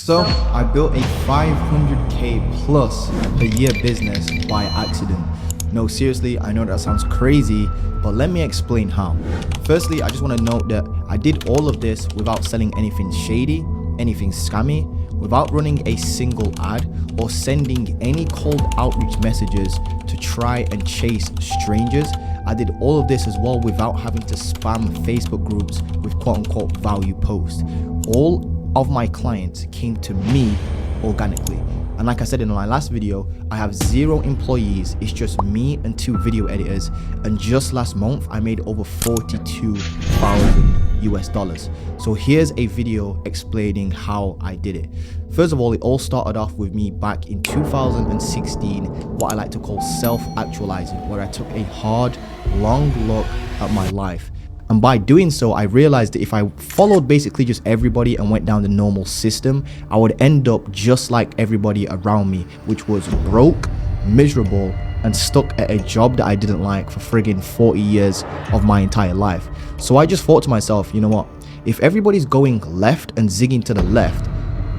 So I built a 500k plus per year business by accident. No, seriously, I know that sounds crazy, but let me explain how. Firstly, I just want to note that I did all of this without selling anything shady, anything scammy, without running a single ad or sending any cold outreach messages to try and chase strangers. I did all of this as well without having to spam Facebook groups with quote-unquote value posts. All of my clients came to me organically. And like I said in my last video, I have 0 employees. It's just me and 2 video editors. And just last month, I made over $42,000. So here's a video explaining how I did it. First of all, it all started off with me back in 2016, what I like to call self-actualizing, where I took a hard, long look at my life. And by doing so, I realized that if I followed basically just everybody and went down the normal system, I would end up just like everybody around me, which was broke, miserable, and stuck at a job that I didn't like for friggin' 40 years of my entire life. So I just thought to myself, you know what? If everybody's going left and zigging to the left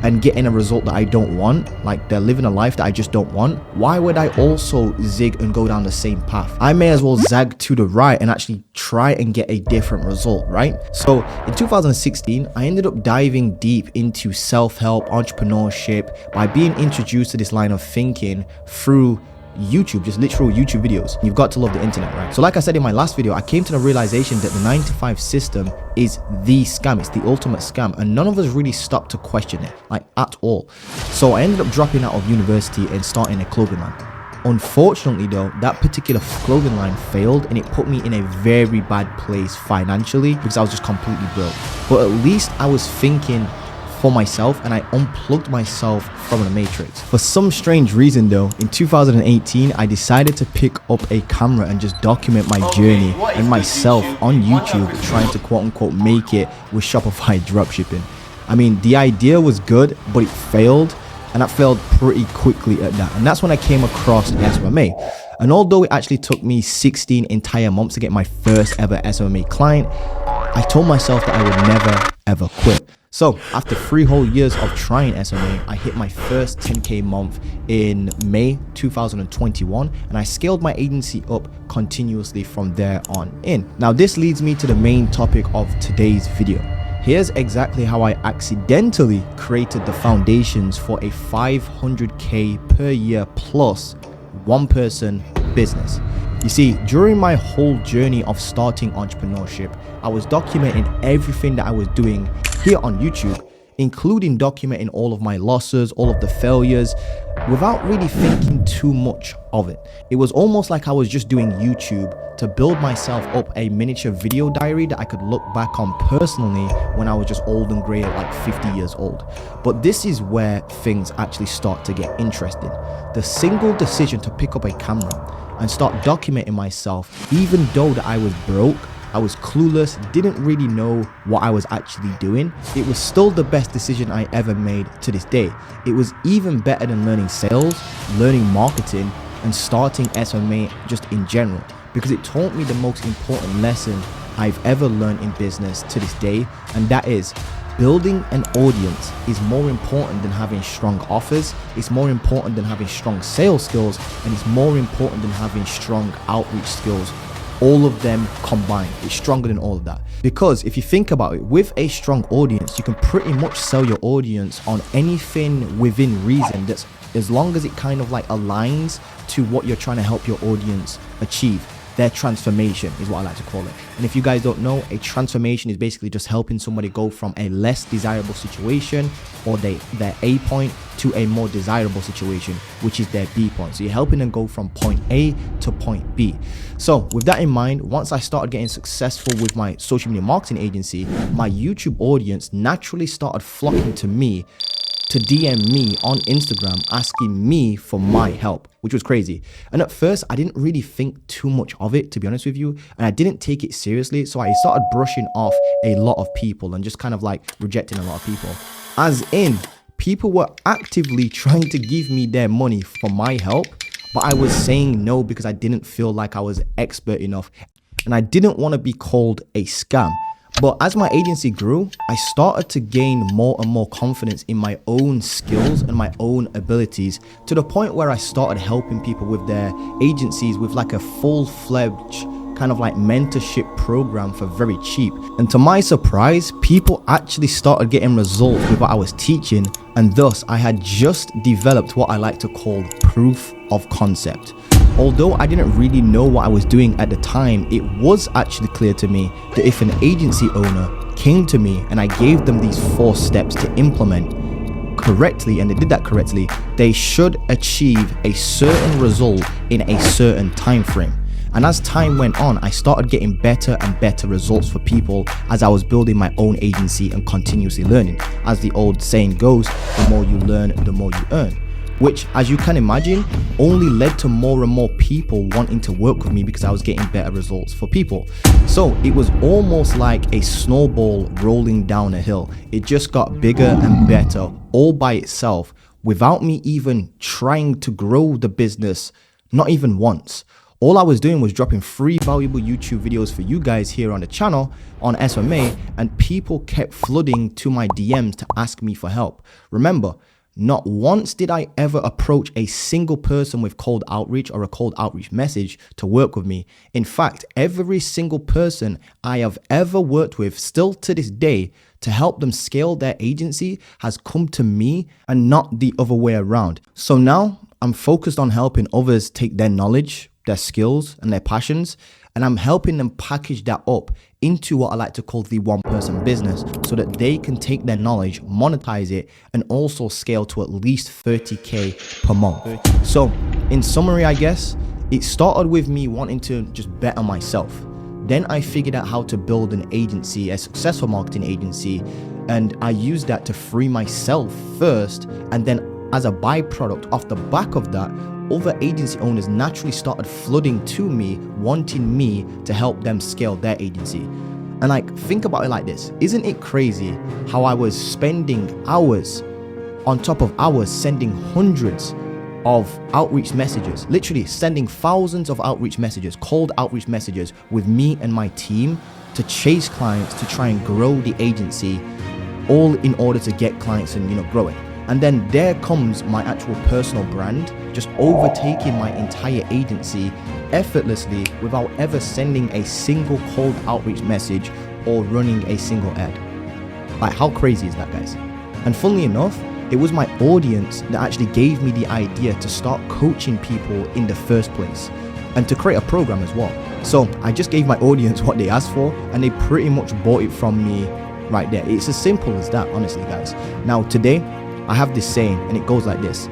and getting a result that I don't want, like they're living a life that I just don't want, why would I also zig and go down the same path? I may as well zag to the right and actually try and get a different result, right? So in 2016, I ended up diving deep into self-help, entrepreneurship by being introduced to this line of thinking through YouTube, just literal YouTube videos. You've got to love the internet, right? So like I said in my last video, I came to the realization that the 9-to-5 system is the scam. It's the ultimate scam, and none of us really stopped to question it, like at all. So I ended up dropping out of university and starting a clothing line. Unfortunately though, that particular clothing line failed and it put me in a very bad place financially because I was just completely broke. But at least I was thinking for myself and I unplugged myself from the matrix. For some strange reason though, in 2018 I decided to pick up a camera and just document my journey and myself on YouTube trying to quote-unquote make it with Shopify dropshipping. I mean, the idea was good, but it failed, and that failed pretty quickly at that. And that's when I came across SOMA. And although it actually took me 16 entire months to get my first ever SOMA client, I told myself that I would never ever quit. So after 3 whole years of trying SOMA, I hit my first 10k month in May 2021, and I scaled my agency up continuously from there on in. Now this leads me to the main topic of today's video. Here's exactly how I accidentally created the foundations for a 500k per year plus 1-person business. You see, during my whole journey of starting entrepreneurship, I was documenting everything that I was doing here on YouTube, including documenting all of my losses, all of the failures, without really thinking too much of it. It was almost like I was just doing YouTube to build myself up a miniature video diary that I could look back on personally when I was just old and grey at like 50 years old. But this is where things actually start to get interesting. The single decision to pick up a camera and start documenting myself, even though that I was broke, I was clueless, didn't really know what I was actually doing, it was still the best decision I ever made to this day. It was even better than learning sales, learning marketing, and starting SOMA just in general, because it taught me the most important lesson I've ever learned in business to this day, and that is building an audience is more important than having strong offers, it's more important than having strong sales skills, and it's more important than having strong outreach skills. All of them combined, it's stronger than all of that. Because if you think about it, with a strong audience, you can pretty much sell your audience on anything within reason, that's as long as it kind of like aligns to what you're trying to help your audience achieve. Their transformation is what I like to call it. And if you guys don't know, a transformation is basically just helping somebody go from a less desirable situation or their A point to a more desirable situation, which is their B point. So you're helping them go from point A to point B. So with that in mind, once I started getting successful with my social media marketing agency, my YouTube audience naturally started flocking to me to DM me on Instagram asking me for my help, which was crazy. And at first, I didn't really think too much of it, to be honest with you, and I didn't take it seriously, so I started brushing off a lot of people and just kind of like rejecting a lot of people. As in, people were actively trying to give me their money for my help, but I was saying no because I didn't feel like I was expert enough, and I didn't want to be called a scam. But as my agency grew, I started to gain more and more confidence in my own skills and my own abilities, to the point where I started helping people with their agencies with like a full-fledged kind of like mentorship program for very cheap. And to my surprise, people actually started getting results with what I was teaching, and thus I had just developed what I like to call proof of concept. Although I didn't really know what I was doing at the time, it was actually clear to me that if an agency owner came to me and I gave them these 4 steps to implement correctly, and they did that correctly, they should achieve a certain result in a certain time frame. And as time went on, I started getting better and better results for people as I was building my own agency and continuously learning. As the old saying goes, the more you learn, the more you earn. Which, as you can imagine, only led to more and more people wanting to work with me because I was getting better results for people. So it was almost like a snowball rolling down a hill. It just got bigger and better all by itself without me even trying to grow the business, not even once. All I was doing was dropping free valuable YouTube videos for you guys here on the channel on SMA, and people kept flooding to my DMs to ask me for help. Remember, not once did I ever approach a single person with cold outreach or a cold outreach message to work with me. In fact, every single person I have ever worked with still to this day to help them scale their agency has come to me and not the other way around. So now I'm focused on helping others take their knowledge, their skills and their passions, and I'm helping them package that up into what I like to call the one-person business, so that they can take their knowledge, monetize it, and also scale to at least 30K per month. So in summary, I guess, it started with me wanting to just better myself. Then I figured out how to build an agency, a successful marketing agency, and I used that to free myself first, and then as a byproduct off the back of that, other agency owners naturally started flooding to me, wanting me to help them scale their agency. And like, think about it like this. Isn't it crazy how I was spending hours on top of hours sending hundreds of outreach messages, literally sending thousands of outreach messages, cold outreach messages with me and my team to chase clients, to try and grow the agency, all in order to get clients and, grow it. And then there comes my actual personal brand, just overtaking my entire agency effortlessly without ever sending a single cold outreach message or running a single ad. Like, how crazy is that, guys? And funnily enough, it was my audience that actually gave me the idea to start coaching people in the first place and to create a program as well. So I just gave my audience what they asked for, and they pretty much bought it from me right there. It's as simple as that, honestly, guys. Now, today, I have this saying, and it goes like this: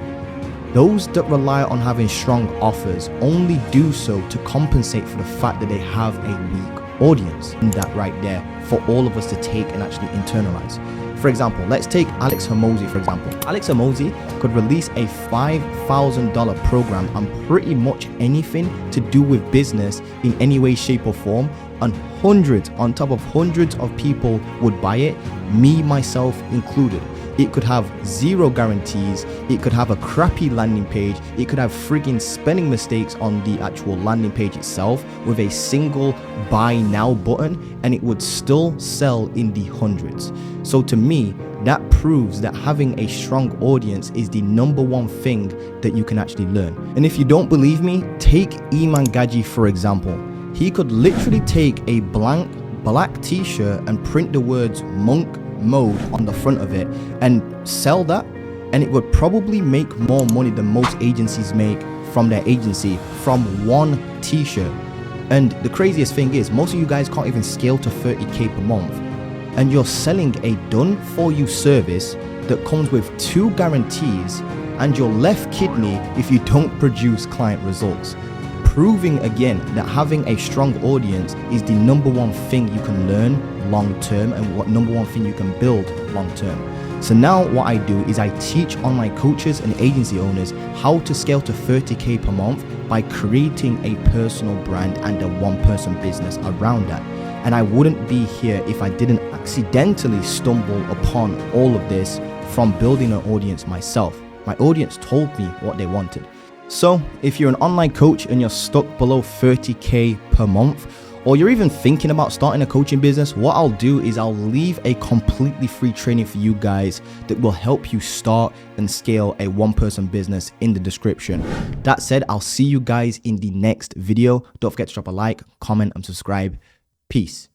those that rely on having strong offers only do so to compensate for the fact that they have a weak audience. And that right there for all of us to take and actually internalize. For example, let's take Alex Hormozi, for example. Alex Hormozi could release a $5,000 program on pretty much anything to do with business in any way, shape, or form, and hundreds on top of hundreds of people would buy it, me, myself included. It could have 0 guarantees, it could have a crappy landing page, it could have frigging spelling mistakes on the actual landing page itself with a single buy now button, and it would still sell in the hundreds. So to me, that proves that having a strong audience is the #1 thing that you can actually learn. And if you don't believe me, take Iman Gadzhi for example. He could literally take a blank black t-shirt and print the words monk mode on the front of it and sell that, and it would probably make more money than most agencies make from their agency from one t-shirt. And the craziest thing is, most of you guys can't even scale to 30K per month, and you're selling a done for you service that comes with 2 guarantees and your left kidney if you don't produce client results, proving again that having a strong audience is the #1 thing you can learn long term, and what #1 thing you can build long term. So now what I do is I teach online coaches and agency owners how to scale to 30K per month by creating a personal brand and a one-person business around that. And I wouldn't be here if I didn't accidentally stumble upon all of this from building an audience myself. My audience told me what they wanted. So if you're an online coach and you're stuck below 30K per month, or you're even thinking about starting a coaching business, what I'll do is I'll leave a completely free training for you guys that will help you start and scale a one-person business in the description. That said, I'll see you guys in the next video. Don't forget to drop a like, comment, and subscribe. Peace.